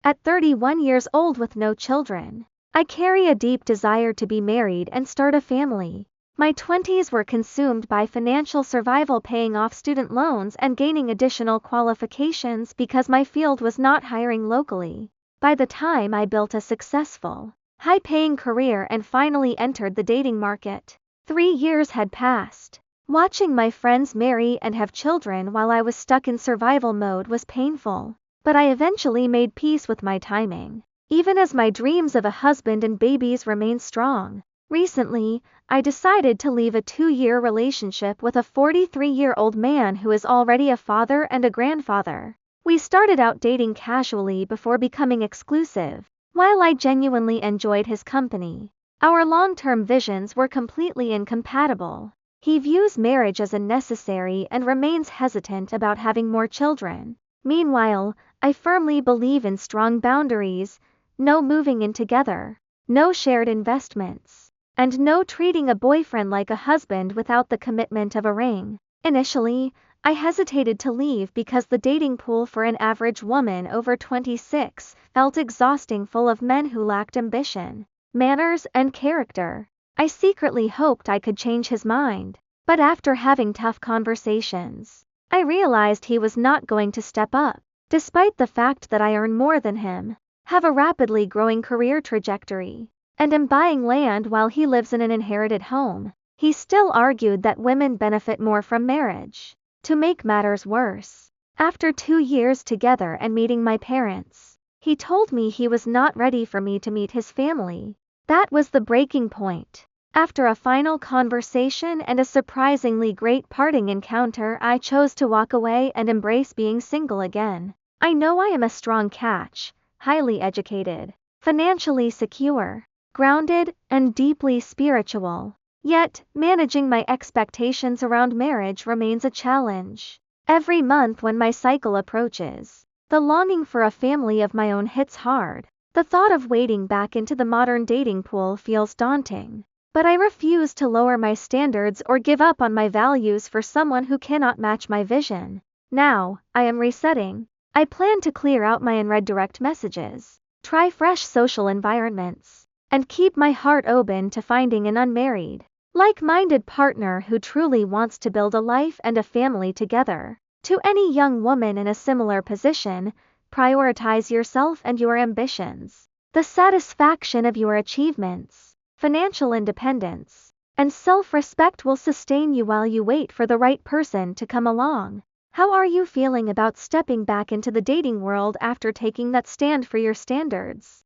at 31 years old with no children. I carry a deep desire to be married and start a family. My 20s were consumed by financial survival, paying off student loans and gaining additional qualifications because my field was not hiring locally. By the time I built a successful, high-paying career and finally entered the dating market, 3 years had passed. Watching my friends marry and have children while I was stuck in survival mode was painful, but I eventually made peace with my timing, even as my dreams of a husband and babies remain strong. Recently, I decided to leave a 2-year relationship with a 43-year-old man who is already a father and a grandfather. We started out dating casually before becoming exclusive. While I genuinely enjoyed his company, our long-term visions were completely incompatible. He views marriage as unnecessary and remains hesitant about having more children. Meanwhile, I firmly believe in strong boundaries, no moving in together, no shared investments, and no treating a boyfriend like a husband without the commitment of a ring. Initially, I hesitated to leave because the dating pool for an average woman over 26 felt exhausting, full of men who lacked ambition, manners, and character. I secretly hoped I could change his mind, but after having tough conversations, I realized he was not going to step up. Despite the fact that I earn more than him, have a rapidly growing career trajectory, and am buying land while he lives in an inherited home, he still argued that women benefit more from marriage. To make matters worse, after 2 years together and meeting my parents, he told me he was not ready for me to meet his family. That was the breaking point. After a final conversation and a surprisingly great parting encounter, I chose to walk away and embrace being single again. I know I am a strong catch, highly educated, financially secure, grounded, and deeply spiritual. Yet, managing my expectations around marriage remains a challenge. Every month when my cycle approaches, the longing for a family of my own hits hard. The thought of wading back into the modern dating pool feels daunting, but I refuse to lower my standards or give up on my values for someone who cannot match my vision. Now, I am resetting. I plan to clear out my unread direct messages, try fresh social environments, and keep my heart open to finding an unmarried, like-minded partner who truly wants to build a life and a family together. To any young woman in a similar position, prioritize yourself and your ambitions. The satisfaction of your achievements, financial independence, and self-respect will sustain you while you wait for the right person to come along. How are you feeling about stepping back into the dating world after taking that stand for your standards?